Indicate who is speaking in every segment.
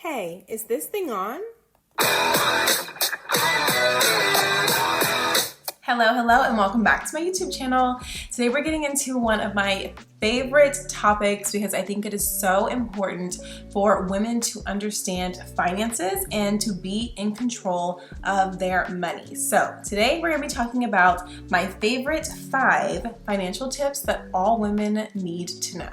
Speaker 1: Hey, is this thing on?
Speaker 2: Hello, and welcome back to my YouTube channel. Today we're getting into one of my favorite topics because I think it is so important for women to understand finances and to be in control of their money. So today we're going to be talking about my favorite 5 financial tips that all women need to know.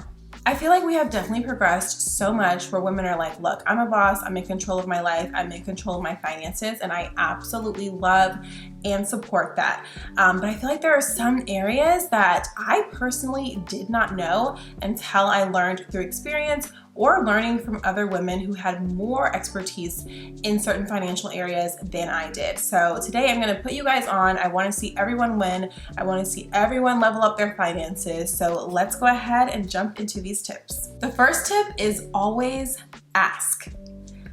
Speaker 2: I feel like we have definitely progressed so much where women are like, look, I'm a boss, I'm in control of my life, I'm in control of my finances, and I absolutely love and support that. But I feel like there are some areas that I personally did not know until I learned through experience or learning from other women who had more expertise in certain financial areas than I did. So today I'm gonna put you guys on. I wanna see everyone win. I wanna see everyone level up their finances. So let's go ahead and jump into these tips. The first tip is always ask.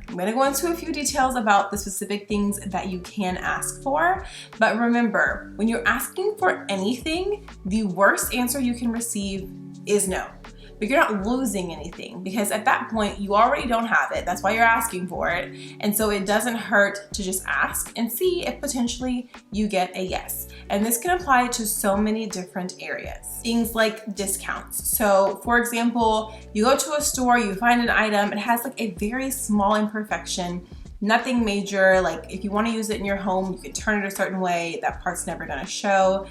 Speaker 2: I'm gonna go into a few details about the specific things that you can ask for, but remember, when you're asking for anything, the worst answer you can receive is no. But you're not losing anything because at that point you already don't have it. That's why you're asking for it. And so it doesn't hurt to just ask and see if potentially you get a yes. And this can apply to so many different areas. Things like discounts. So for example, you go to a store, you find an item, it has like a very small imperfection, nothing major. Like if you want to use it in your home, you can turn it a certain way, that part's never gonna show.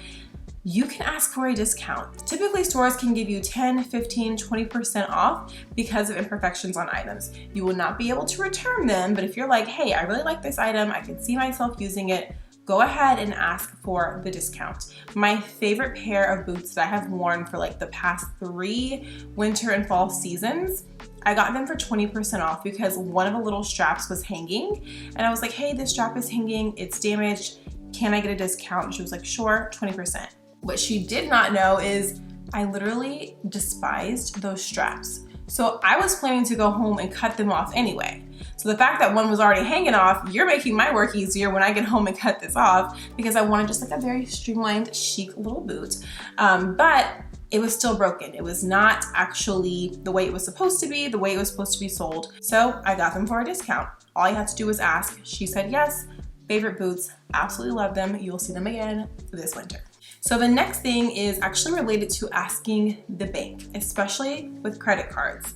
Speaker 2: You can ask for a discount. Typically stores can give you 10, 15, 20% off because of imperfections on items. You will not be able to return them, but if you're like, hey, I really like this item, I can see myself using it, go ahead and ask for the discount. My favorite pair of boots that I have worn for like the past 3 winter and fall seasons, I got them for 20% off because one of the little straps was hanging. And I was like, hey, this strap is hanging, it's damaged, can I get a discount? She was like, sure, 20%. What she did not know is I literally despised those straps. So I was planning to go home and cut them off anyway. So the fact that one was already hanging off, you're making my work easier when I get home and cut this off because I wanted just like a very streamlined, chic little boot. But it was still broken. It was not actually the way it was supposed to be, the way it was supposed to be sold. So I got them for a discount. All you had to do was ask. She said yes. Favorite boots, absolutely love them. You'll see them again this winter. So the next thing is actually related to asking the bank, especially with credit cards.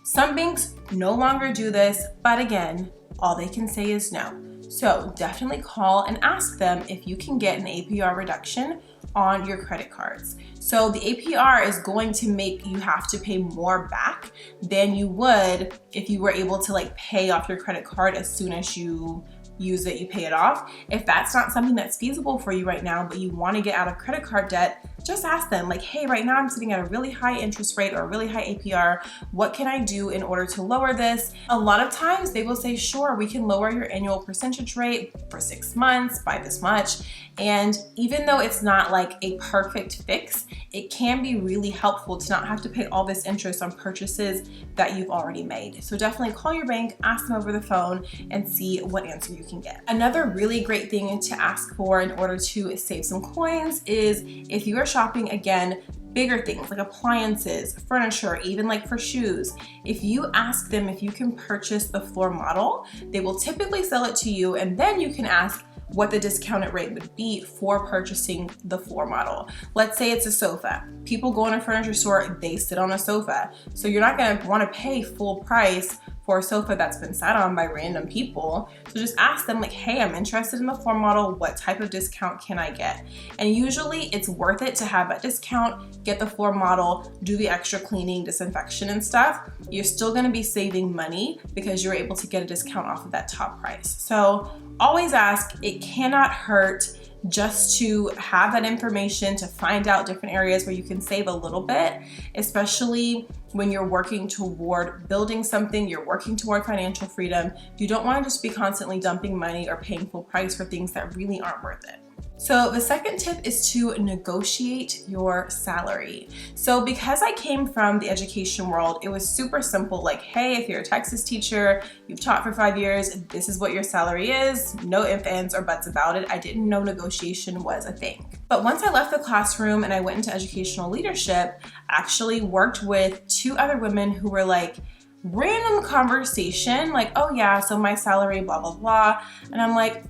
Speaker 2: Some banks no longer do this, but again, all they can say is no. So definitely call and ask them if you can get an APR reduction on your credit cards. So the APR is going to make you have to pay more back than you would if you were able to like pay off your credit card as soon as you use it, you pay it off. If that's not something that's feasible for you right now, but you want to get out of credit card debt, just ask them like, hey, right now I'm sitting at a really high interest rate or a really high APR. What can I do in order to lower this? A lot of times they will say, sure, we can lower your annual percentage rate for 6 months by this much. And even though it's not like a perfect fix, it can be really helpful to not have to pay all this interest on purchases that you've already made. So definitely call your bank, ask them over the phone, and see what answer you can get. Another really great thing to ask for in order to save some coins is if you are shopping, again, bigger things like appliances, furniture, even like for shoes. If you ask them if you can purchase the floor model, they will typically sell it to you, and then you can ask what the discounted rate would be for purchasing the floor model. Let's say it's a sofa. People go in a furniture store, they sit on a sofa. So you're not gonna wanna pay full price for a sofa that's been sat on by random people. So just ask them like, hey, I'm interested in the floor model. What type of discount can I get? And usually it's worth it to have that discount, get the floor model, do the extra cleaning, disinfection and stuff. You're still gonna be saving money because you're able to get a discount off of that top price. So always ask. It cannot hurt just to have that information to find out different areas where you can save a little bit, especially when you're working toward building something, you're working toward financial freedom. You don't want to just be constantly dumping money or paying full price for things that really aren't worth it. So the second tip is to negotiate your salary. So because I came from the education world, it was super simple. Like, hey, if you're a Texas teacher, you've taught for 5 years, this is what your salary is. No ifs, ands, or buts about it. I didn't know negotiation was a thing. But once I left the classroom and I went into educational leadership, I actually worked with 2 other women who were like, random conversation like, oh yeah, so my salary, blah, blah, blah. And I'm like,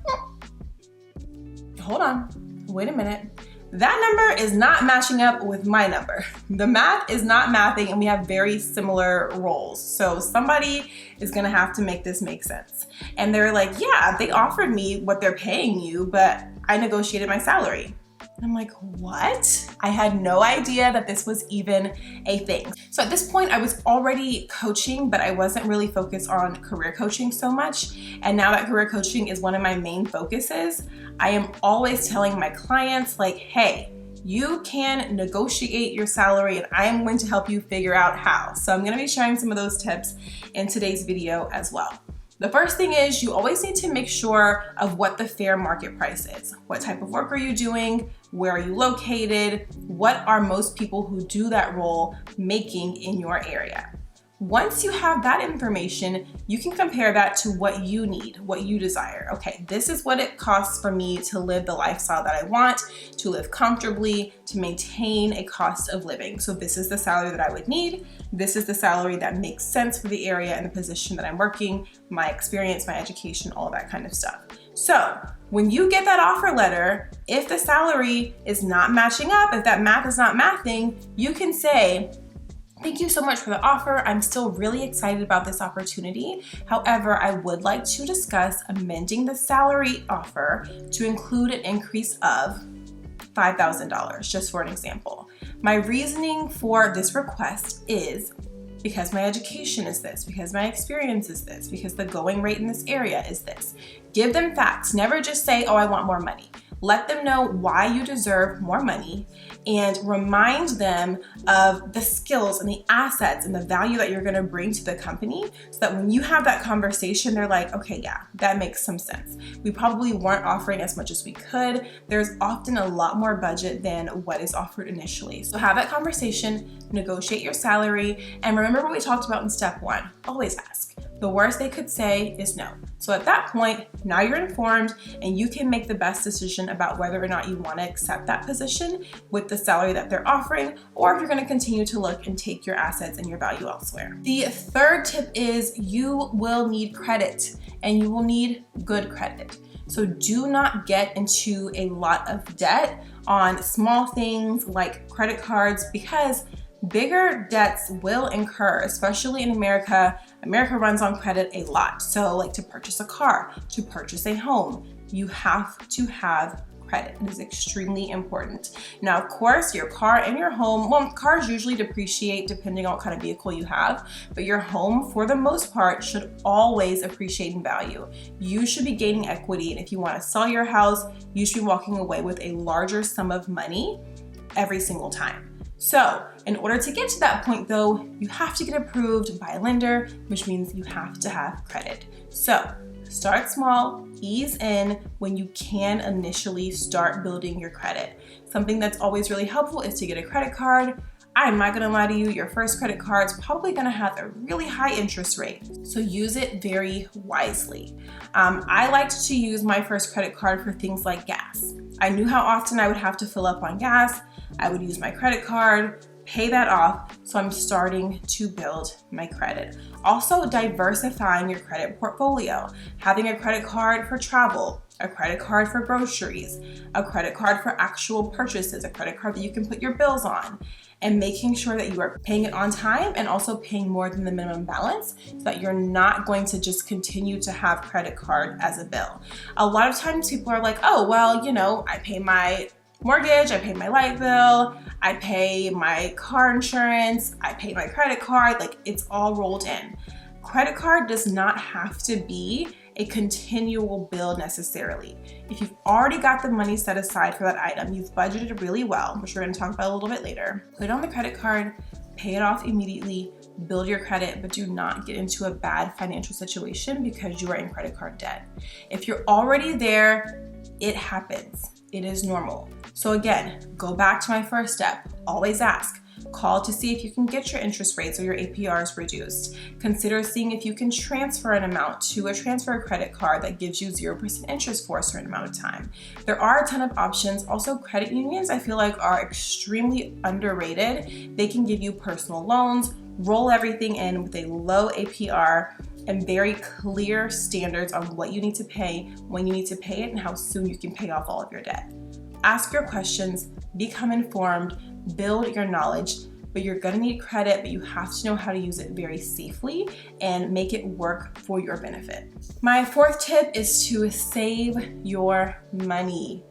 Speaker 2: hold on, wait a minute. That number is not matching up with my number. The math is not mathing, and we have very similar roles. So somebody is gonna have to make this make sense. And they're like, yeah, they offered me what they're paying you, but I negotiated my salary. And I'm like, what? I had no idea that this was even a thing. So at this point, I was already coaching, but I wasn't really focused on career coaching so much. And now that career coaching is one of my main focuses, I am always telling my clients like, hey, you can negotiate your salary and I am going to help you figure out how. So I'm gonna be sharing some of those tips in today's video as well. The first thing is you always need to make sure of what the fair market price is. What type of work are you doing? Where are you located? What are most people who do that role making in your area? Once you have that information, you can compare that to what you need, what you desire. Okay, this is what it costs for me to live the lifestyle that I want, to live comfortably, to maintain a cost of living. So this is the salary that I would need. This is the salary that makes sense for the area and the position that I'm working, my experience, my education, all that kind of stuff. So when you get that offer letter, if the salary is not matching up, if that math is not mathing, you can say, thank you so much for the offer. I'm still really excited about this opportunity. However, I would like to discuss amending the salary offer to include an increase of $5,000, just for an example. My reasoning for this request is because my education is this, because my experience is this, because the going rate in this area is this. Give them facts. Never just say, oh, I want more money. Let them know why you deserve more money and remind them of the skills and the assets and the value that you're gonna bring to the company so that when you have that conversation, they're like, okay, yeah, that makes some sense. We probably weren't offering as much as we could. There's often a lot more budget than what is offered initially. So have that conversation, negotiate your salary, and remember what we talked about in step one, always ask. The worst they could say is no. So at that point, now you're informed and you can make the best decision about whether or not you want to accept that position with the salary that they're offering, or if you're going to continue to look and take your assets and your value elsewhere. The third tip is you will need credit, and you will need good credit. So do not get into a lot of debt on small things like credit cards, because bigger debts will incur, especially in America. America runs on credit a lot. So like to purchase a car, to purchase a home, you have to have credit. It is extremely important. Now, of course, your car and your home, well, cars usually depreciate depending on what kind of vehicle you have, but your home, for the most part, should always appreciate in value. You should be gaining equity, and if you want to sell your house, you should be walking away with a larger sum of money every single time. So in order to get to that point though, you have to get approved by a lender, which means you have to have credit. So start small, ease in when you can initially start building your credit. Something that's always really helpful is to get a credit card. I'm not gonna lie to you, your first credit card is probably gonna have a really high interest rate. So use it very wisely. I liked to use my first credit card for things like gas. I knew how often I would have to fill up on gas. I would use my credit card, pay that off, so I'm starting to build my credit. Also, diversifying your credit portfolio. Having a credit card for travel, a credit card for groceries, a credit card for actual purchases, a credit card that you can put your bills on, and making sure that you are paying it on time and also paying more than the minimum balance so that you're not going to just continue to have credit card as a bill. A lot of times people are like, oh, well, you know, I pay my mortgage, I pay my light bill, I pay my car insurance, I pay my credit card, like it's all rolled in. Credit card does not have to be a continual bill necessarily. If you've already got the money set aside for that item, you've budgeted really well, which we're gonna talk about a little bit later, put it on the credit card, pay it off immediately, build your credit, but do not get into a bad financial situation because you are in credit card debt. If you're already there, it happens. It is normal. So again, go back to my first step. Always ask. Call to see if you can get your interest rates or your APRs reduced. Consider seeing if you can transfer an amount to a transfer credit card that gives you 0% interest for a certain amount of time. There are a ton of options. Also, credit unions, I feel like, are extremely underrated. They can give you personal loans, roll everything in with a low APR and very clear standards on what you need to pay, when you need to pay it, and how soon you can pay off all of your debt. Ask your questions, become informed, build your knowledge, but you're gonna need credit, but you have to know how to use it very safely and make it work for your benefit. My fourth tip is to save your money.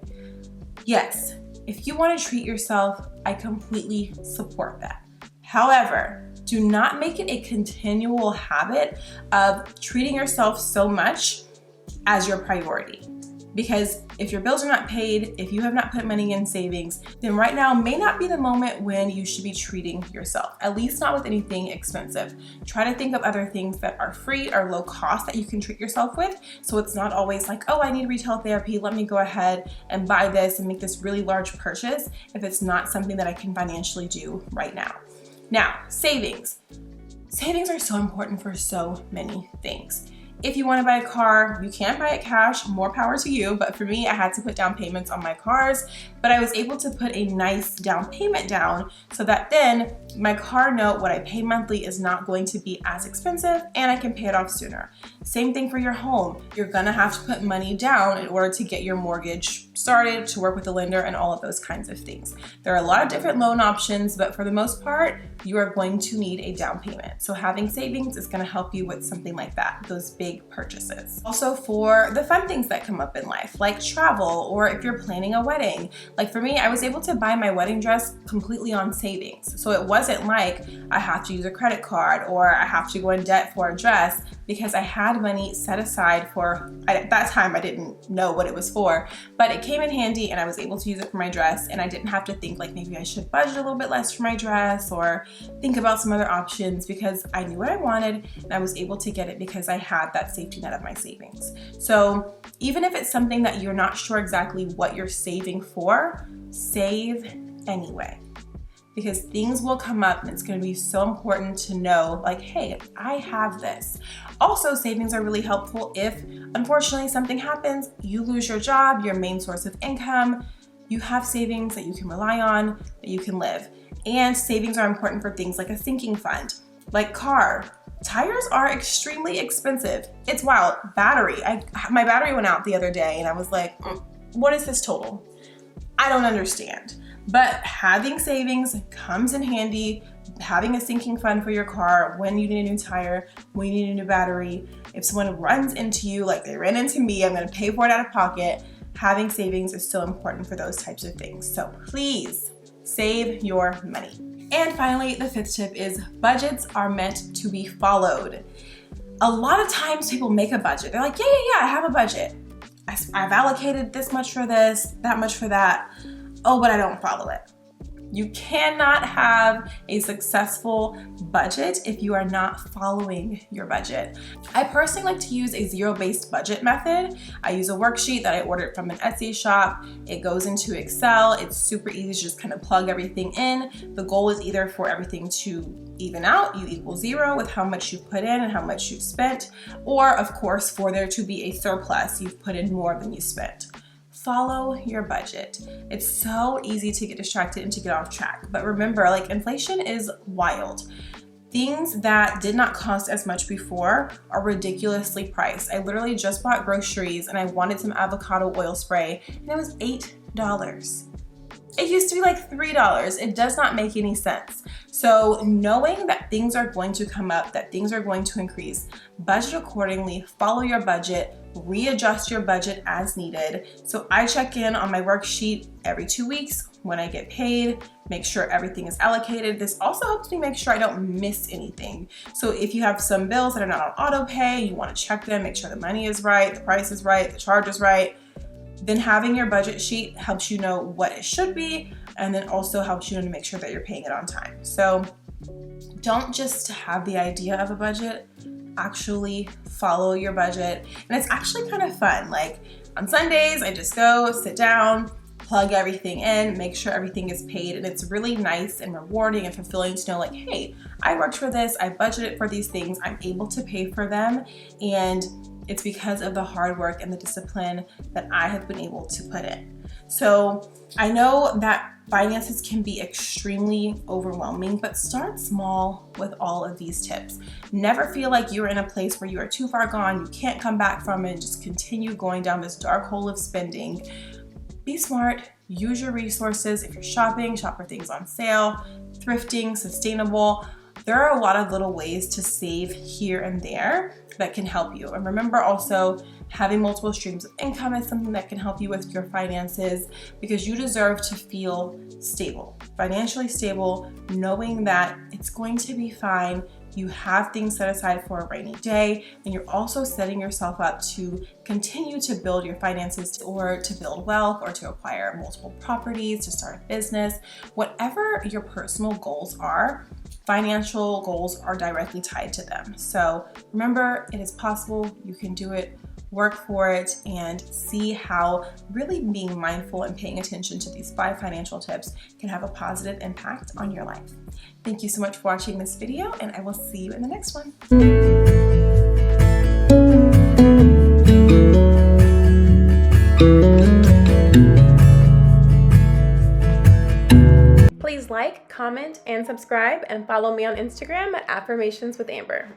Speaker 2: Yes, if you wanna treat yourself, I completely support that. However, do not make it a continual habit of treating yourself so much as your priority. Because if your bills are not paid, if you have not put money in savings, then right now may not be the moment when you should be treating yourself, at least not with anything expensive. Try to think of other things that are free or low cost that you can treat yourself with, so it's not always like, oh, I need retail therapy, let me go ahead and buy this and make this really large purchase if it's not something that I can financially do right now. Now, savings. Savings are so important for so many things. If you want to buy a car, you can buy it cash, more power to you. But for me, I had to put down payments on my cars, but I was able to put a nice down payment down so that then my car note, what I pay monthly, is not going to be as expensive and I can pay it off sooner. Same thing for your home. You're gonna have to put money down in order to get your mortgage started, to work with the lender, and all of those kinds of things. There are a lot of different loan options, but for the most part, you are going to need a down payment. So having savings is gonna help you with something like that, those big purchases. Also for the fun things that come up in life, like travel, or if you're planning a wedding. Like for me, I was able to buy my wedding dress completely on savings. So it wasn't like I have to use a credit card or I have to go in debt for a dress, because I had money set aside for, at that time I didn't know what it was for, but it came in handy and I was able to use it for my dress, and I didn't have to think like maybe I should budget a little bit less for my dress or think about some other options, because I knew what I wanted and I was able to get it because I had that safety net of my savings. So even if it's something that you're not sure exactly what you're saving for, save anyway. Because things will come up and it's going to be so important to know, like, hey, I have this. Also, savings are really helpful if, unfortunately, something happens, you lose your job, your main source of income, you have savings that you can rely on, that you can live. And savings are important for things like a sinking fund, like car. Tires are extremely expensive. It's wild. Battery. My battery went out the other day and I was like, what is this total? I don't understand. But having savings comes in handy. Having a sinking fund for your car when you need a new tire, when you need a new battery. If someone runs into you like they ran into me, I'm gonna pay for it out of pocket. Having savings is so important for those types of things. So please save your money. And finally, the fifth tip is budgets are meant to be followed. A lot of times people make a budget. They're like, yeah, I have a budget. I've allocated this much for this, that much for that. Oh, but I don't follow it. You cannot have a successful budget if you are not following your budget. I personally like to use a zero-based budget method. I use a worksheet that I ordered from an Etsy shop. It goes into Excel. It's super easy to just kind of plug everything in. The goal is either for everything to even out, you equal zero with how much you put in and how much you've spent, or of course for there to be a surplus, you've put in more than you spent. Follow your budget. It's so easy to get distracted and to get off track. But remember, like, inflation is wild. Things that did not cost as much before are ridiculously priced. I literally just bought groceries and I wanted some avocado oil spray and it was $8. It used to be like $3. It does not make any sense. So knowing that things are going to come up, that things are going to increase, budget accordingly, follow your budget, readjust your budget as needed. So I check in on my worksheet every 2 weeks when I get paid, make sure everything is allocated. This also helps me make sure I don't miss anything. So if you have some bills that are not on auto pay, you want to check them, make sure the money is right, the price is right, the charge is right, then having your budget sheet helps you know what it should be, and then also helps you know to make sure that you're paying it on time. So don't just have the idea of a budget, actually follow your budget. And it's actually kind of fun. Like on Sundays, I just go sit down, plug everything in, make sure everything is paid. And it's really nice and rewarding and fulfilling to know, like, hey, I worked for this, I budgeted for these things, I'm able to pay for them. And it's because of the hard work and the discipline that I have been able to put in. So I know that finances can be extremely overwhelming, but start small with all of these tips. Never feel like you're in a place where you are too far gone, you can't come back from it, just continue going down this dark hole of spending. Be smart, use your resources. If you're shopping, shop for things on sale, thrifting, sustainable. There are a lot of little ways to save here and there that can help you. And remember also, having multiple streams of income is something that can help you with your finances, because you deserve to feel stable, financially stable, knowing that it's going to be fine. You have things set aside for a rainy day, and you're also setting yourself up to continue to build your finances, or to build wealth, or to acquire multiple properties, to start a business. Whatever your personal goals are, financial goals are directly tied to them. So remember, it is possible, you can do it. Work for it and see how really being mindful and paying attention to these 5 financial tips can have a positive impact on your life. Thank you so much for watching this video, and I will see you in the next one.
Speaker 1: Please like, comment, and subscribe, and follow me on Instagram at Affirmations with Amber.